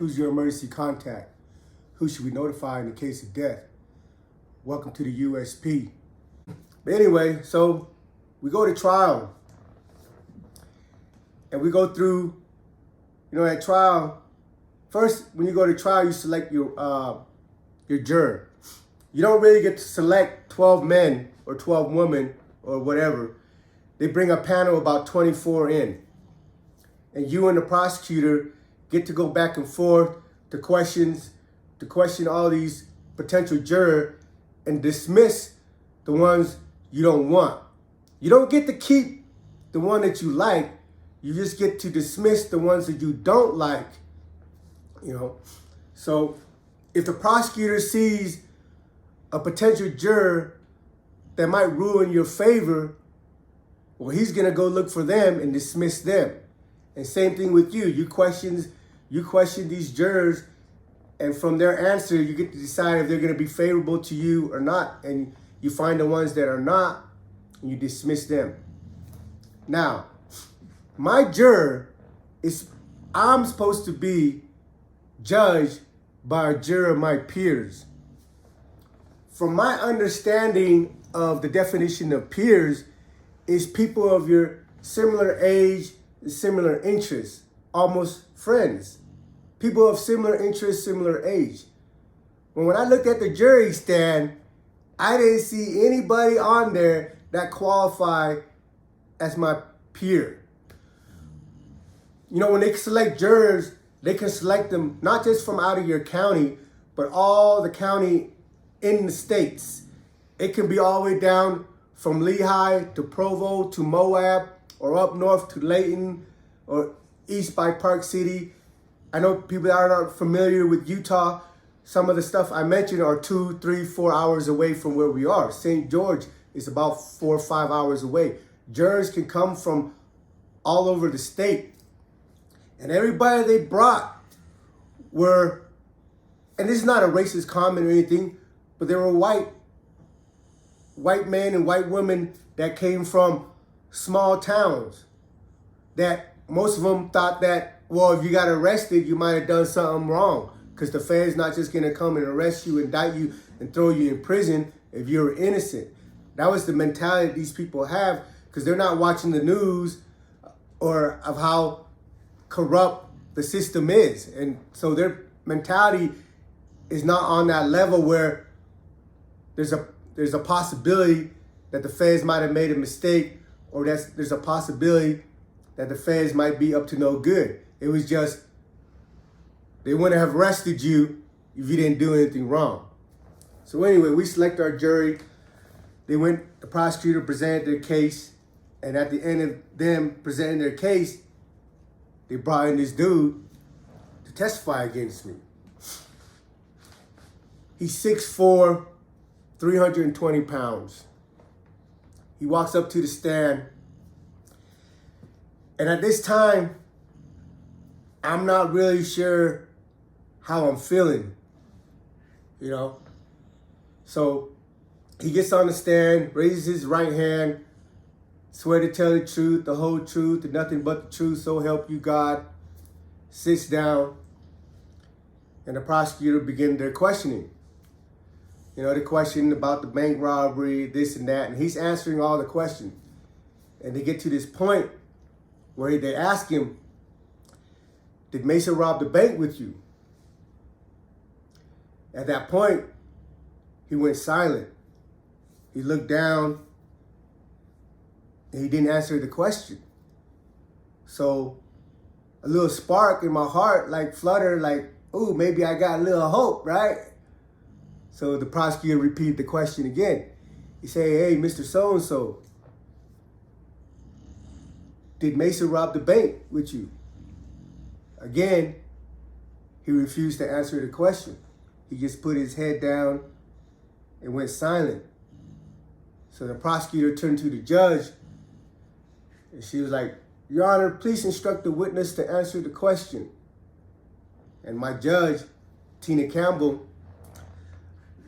Who's your emergency contact? Who should we notify in the case of death? Welcome to the USP. But anyway, so we go to trial. And we go through, at trial. First, when you go to trial, you select your juror. You don't really get to select 12 men or 12 women or whatever. They bring a panel of about 24 in. And you and the prosecutor get to go back and forth to question all these potential jurors and dismiss the ones you don't want. You don't get to keep the one that you like. You just get to dismiss the ones that you don't like. So if the prosecutor sees a potential juror that might ruin your favor, well, he's going to go look for them and dismiss them. And same thing with you. You question these jurors, and from their answer, you get to decide if they're going to be favorable to you or not. And you find the ones that are not, and you dismiss them. Now, my juror I'm supposed to be judged by a juror of my peers. From my understanding of the definition of peers, is people of your similar age and similar interests, almost friends. People of similar interests, similar age. When I looked at the jury stand, I didn't see anybody on there that qualified as my peer. When they select jurors, they can select them not just from out of your county, but all the county in the states. It can be all the way down from Lehigh to Provo to Moab, or up north to Layton, or east by Park City. I know people that are not familiar with Utah. Some of the stuff I mentioned are 2, 3, 4 hours away from where we are. St. George is about 4 or 5 hours away. Jurors can come from all over the state. And everybody they brought were, and this is not a racist comment or anything, but they were white men and white women that came from small towns. That most of them thought that, well, if you got arrested, you might have done something wrong, because the Fed's not just going to come and arrest you, indict you, and throw you in prison if you're innocent. That was the mentality these people have, because they're not watching the news or of how corrupt the system is. And so their mentality is not on that level where there's a possibility that the Feds might have made a mistake, or there's a possibility that the Feds might be up to no good. It was just, they wouldn't have arrested you if you didn't do anything wrong. So anyway, we select our jury. The prosecutor presented their case, and at the end of them presenting their case, they brought in this dude to testify against me. He's 6'4", 320 pounds. He walks up to the stand. And at this time, I'm not really sure how I'm feeling, So he gets on the stand, raises his right hand, swear to tell the truth, the whole truth, and nothing but the truth, so help you God. Sits down, and the prosecutor begins their questioning. The question about the bank robbery, this and that, and he's answering all the questions. And they get to this point where they ask him, did Mesa rob the bank with you? At that point, he went silent. He looked down, and he didn't answer the question. So a little spark in my heart, fluttered, ooh, maybe I got a little hope, right? So the prosecutor repeated the question again. He said, hey, Mr. So-and-so, did Mesa rob the bank with you? Again, he refused to answer the question. He just put his head down and went silent. So the prosecutor turned to the judge, and she was like, Your Honor, please instruct the witness to answer the question. And my judge, Tina Campbell,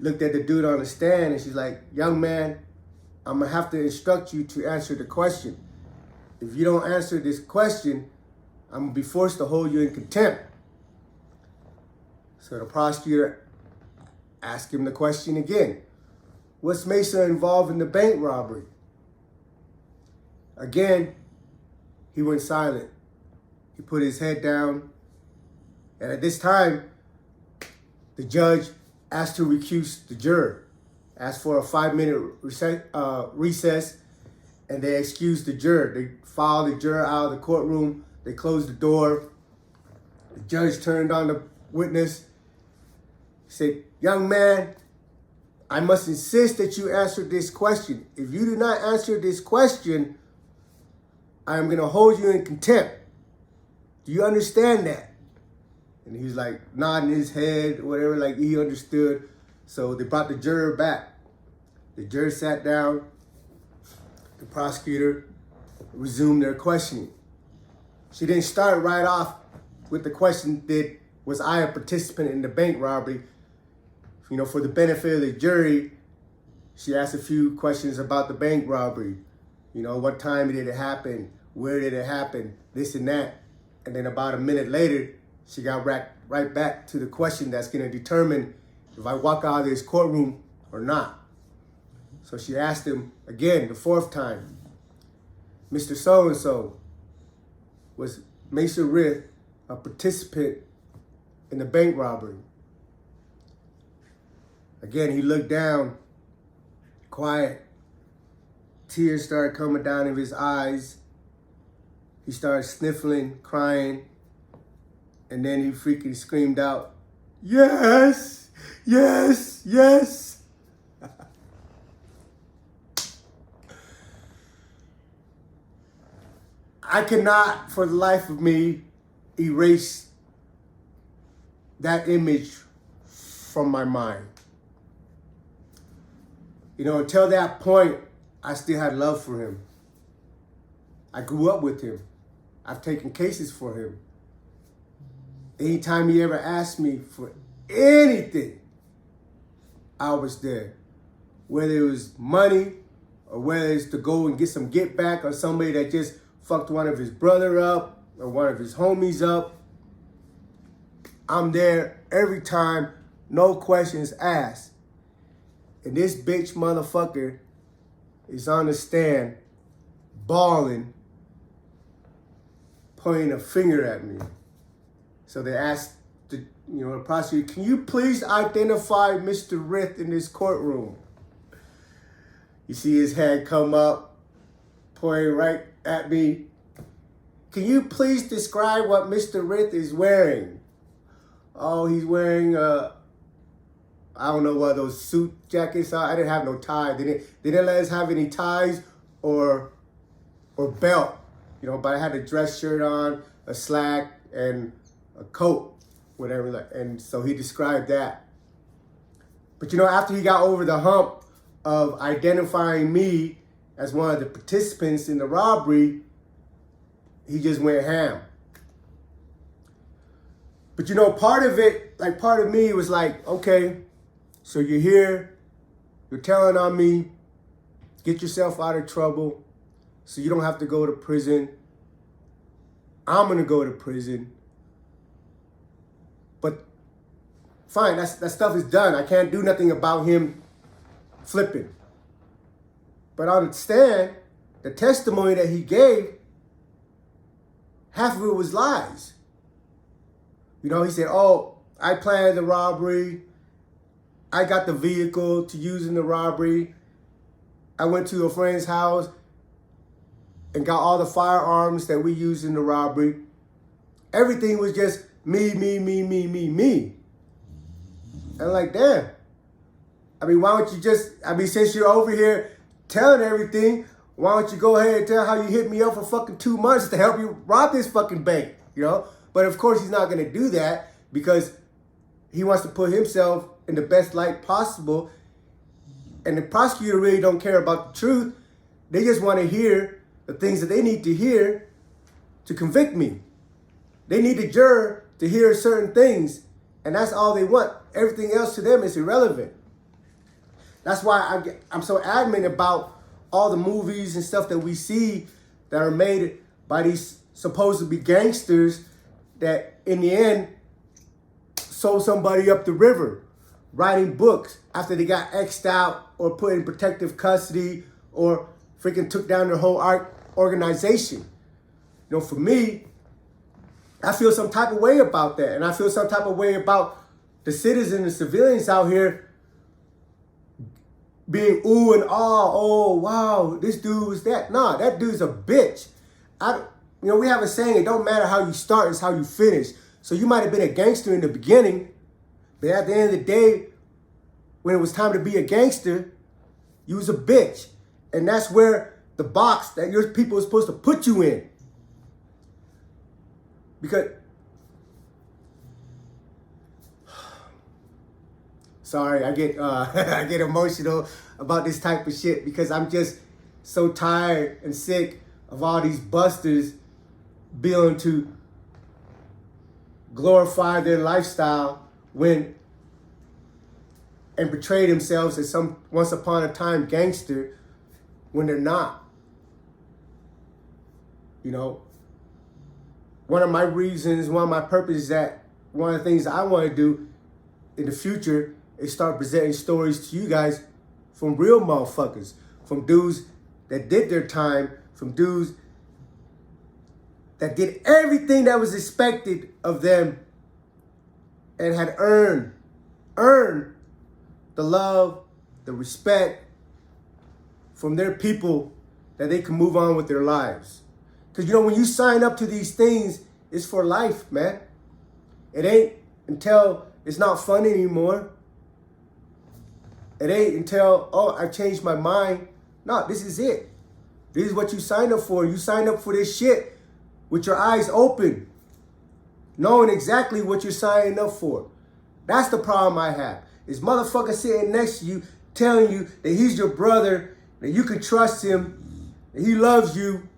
looked at the dude on the stand, and she's like, young man, I'm going to have to instruct you to answer the question. If you don't answer this question, I'm going to be forced to hold you in contempt. So the prosecutor asked him the question again. Was Mesa involved in the bank robbery? Again, he went silent. He put his head down. And at this time, the judge asked to recuse the juror, asked for a 5-minute recess, and they excused the juror. They filed the juror out of the courtroom. They closed the door. The judge turned on the witness. He said, "Young man, I must insist that you answer this question. If you do not answer this question, I am going to hold you in contempt. Do you understand that?" And he was like nodding his head, whatever, like he understood. So they brought the juror back. The juror sat down. The prosecutor resumed their questioning. She didn't start right off with the question that was I a participant in the bank robbery. You know, for the benefit of the jury, she asked a few questions about the bank robbery. You know, what time did it happen? Where did it happen? This and that. And then about a minute later, she got right back to the question that's going to determine if I walk out of this courtroom or not. So she asked him again, the fourth time, "Mr. So-and-so, was Mesa Rith a participant in the bank robbery?" Again, he looked down, quiet. Tears started coming down of his eyes. He started sniffling, crying. And then he freaking screamed out, "Yes, yes, yes." I cannot, for the life of me, erase that image from my mind. You know, until that point, I still had love for him. I grew up with him. I've taken cases for him. Anytime he ever asked me for anything, I was there. Whether it was money or whether it's to go and get some get back on somebody that just fucked one of his brother up or one of his homies up, I'm there every time, no questions asked. And this bitch motherfucker is on the stand, bawling, pointing a finger at me. So they asked the prosecutor, "Can you please identify Mr. Rith in this courtroom?" You see his head come up, pointing right at me. "Can you please describe what Mr. Rith is wearing?" "Oh, he's wearing I don't know what those suit jackets are. I didn't have no tie. They didn't let us have any ties or belt, but I had a dress shirt on, a slack, and a coat, whatever. And so he described that. But after he got over the hump of identifying me as one of the participants in the robbery, he just went ham. But part of me was like, okay, so you're here, you're telling on me, get yourself out of trouble so you don't have to go to prison. I'm gonna go to prison. But fine, that stuff is done. I can't do nothing about him flipping. But on the stand, the testimony that he gave, half of it was lies. He said, "Oh, I planned the robbery. I got the vehicle to use in the robbery. I went to a friend's house and got all the firearms that we used in the robbery." Everything was just me. And I'm like, damn. Why don't you since you're over here telling everything, why don't you go ahead and tell how you hit me up for fucking 2 months to help you rob this fucking bank, But of course he's not going to do that because he wants to put himself in the best light possible. And the prosecutor really don't care about the truth. They just want to hear the things that they need to hear to convict me. They need the juror to hear certain things, and that's all they want. Everything else to them is irrelevant. That's why I'm so adamant about all the movies and stuff that we see that are made by these supposed to be gangsters that in the end sold somebody up the river, writing books after they got X'd out or put in protective custody or freaking took down their whole art organization. You know, for me, I feel some type of way about that. And I feel some type of way about the citizens and civilians out here being ooh and ah, oh, wow, this dude was that. Nah, that dude's a bitch. We have a saying, it don't matter how you start, it's how you finish. So you might have been a gangster in the beginning, but at the end of the day, when it was time to be a gangster, you was a bitch. And that's where the box that your people are supposed to put you in. Because, sorry, I get I get emotional about this type of shit because I'm just so tired and sick of all these busters being able to glorify their lifestyle and portray themselves as some once upon a time gangster when they're not. You know, one of my reasons, one of my purposes, that one of the things I want to do in the future is start presenting stories to you guys from real motherfuckers, from dudes that did their time, from dudes that did everything that was expected of them and had earned the love, the respect from their people that they can move on with their lives. Because, you know, when you sign up to these things, it's for life, man. It ain't until it's not fun anymore. It ain't until, oh, I changed my mind. No, this is it. This is what you signed up for. You signed up for this shit with your eyes open, knowing exactly what you're signing up for. That's the problem I have. Is motherfucker sitting next to you telling you that he's your brother, that you can trust him, that he loves you.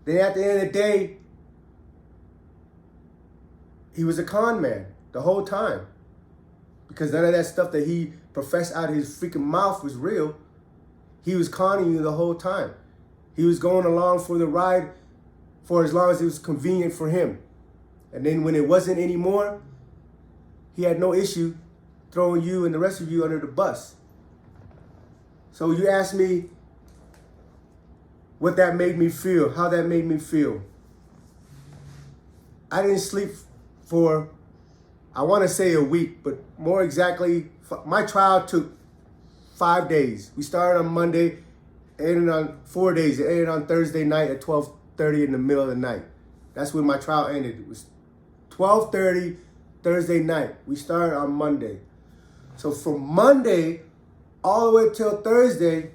Then at the end of the day, he was a con man the whole time. Because none of that stuff that he professed out of his freaking mouth was real. He was conning you the whole time. He was going along for the ride for as long as it was convenient for him. And then when it wasn't anymore, he had no issue throwing you and the rest of you under the bus. So you asked me what that made me feel, how that made me feel. I didn't sleep for, I want to say a week, but more exactly, my trial took 5 days. We started on Monday, ended on 4 days. It ended on Thursday night at 12:30 in the middle of the night. That's when my trial ended. It was 12:30 Thursday night. We started on Monday. So from Monday all the way till Thursday,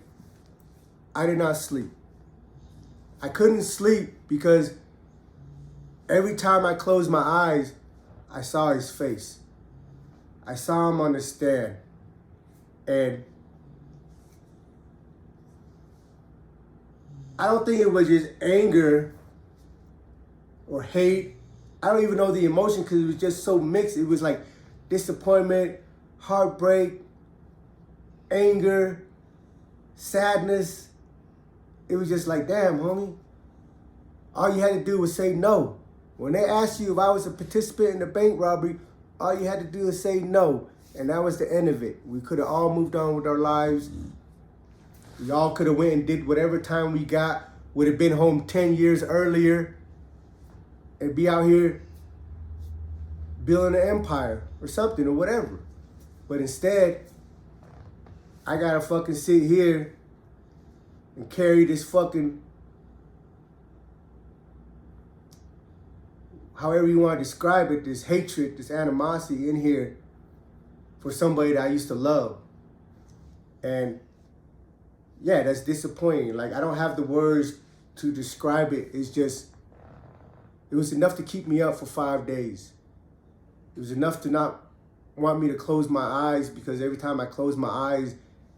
I did not sleep. I couldn't sleep because every time I closed my eyes, I saw his face. I saw him on the stand. And I don't think it was just anger or hate. I don't even know the emotion because it was just so mixed. It was like disappointment, heartbreak, anger, sadness. It was just like, damn, homie. All you had to do was say no. When they asked you if I was a participant in the bank robbery, all you had to do was say no. And that was the end of it. We could have all moved on with our lives. We all could have went and did whatever time we got. Would have been home 10 years earlier. And be out here building an empire or something or whatever. But instead, I gotta fucking sit here and carry this fucking, however you want to describe it, this hatred, this animosity in here for somebody that I used to love. And yeah, that's disappointing. Like, I don't have the words to describe it. It's just, it was enough to keep me up for 5 days. It was enough to not want me to close my eyes, because every time I closed my eyes,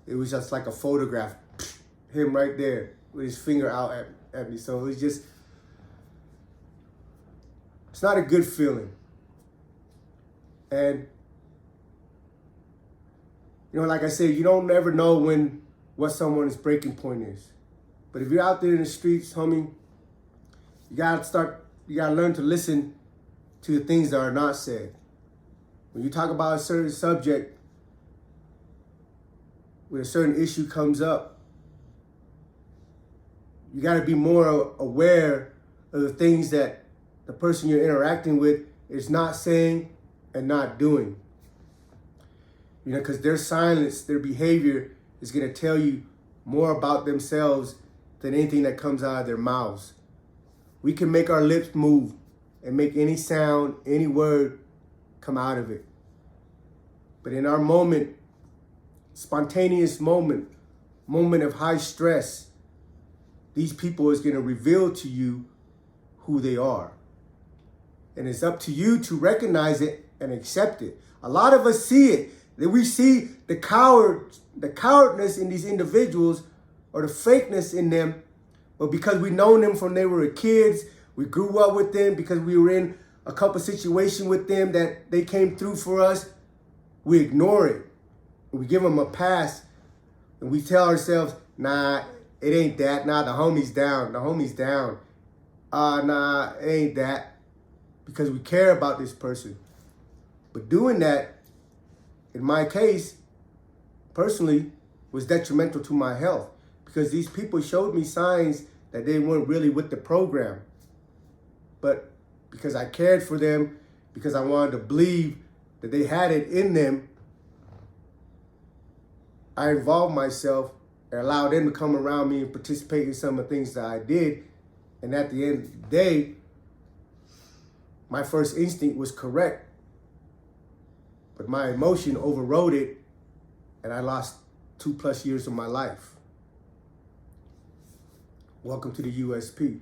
it was just like a photograph. Him right there with his finger out at me. So it was just, it's not a good feeling. And, you know, like I said, you don't ever know what someone's breaking point is. But if you're out there in the streets, homie, you gotta learn to listen to the things that are not said. When you talk about a certain subject, when a certain issue comes up, you got to be more aware of the things that the person you're interacting with is not saying and not doing. You know, because their silence, their behavior is going to tell you more about themselves than anything that comes out of their mouths. We can make our lips move and make any sound, any word come out of it. But in our moment, spontaneous moment of high stress, these people is going to reveal to you who they are. And it's up to you to recognize it and accept it. A lot of us see it. That we see the cowardness in these individuals or the fakeness in them, but because we known them from they were kids, we grew up with them, because we were in a couple situations with them that they came through for us, we ignore it. We give them a pass, and we tell ourselves, nah, it ain't that. Nah, the homie's down. The homie's down. Nah, it ain't that. Because we care about this person. But doing that, in my case, personally, was detrimental to my health, because these people showed me signs that they weren't really with the program. But because I cared for them, because I wanted to believe that they had it in them, I involved myself and allowed them to come around me and participate in some of the things that I did. And at the end of the day, my first instinct was correct. But my emotion overrode it, and I lost 2+ years of my life. Welcome to the USP.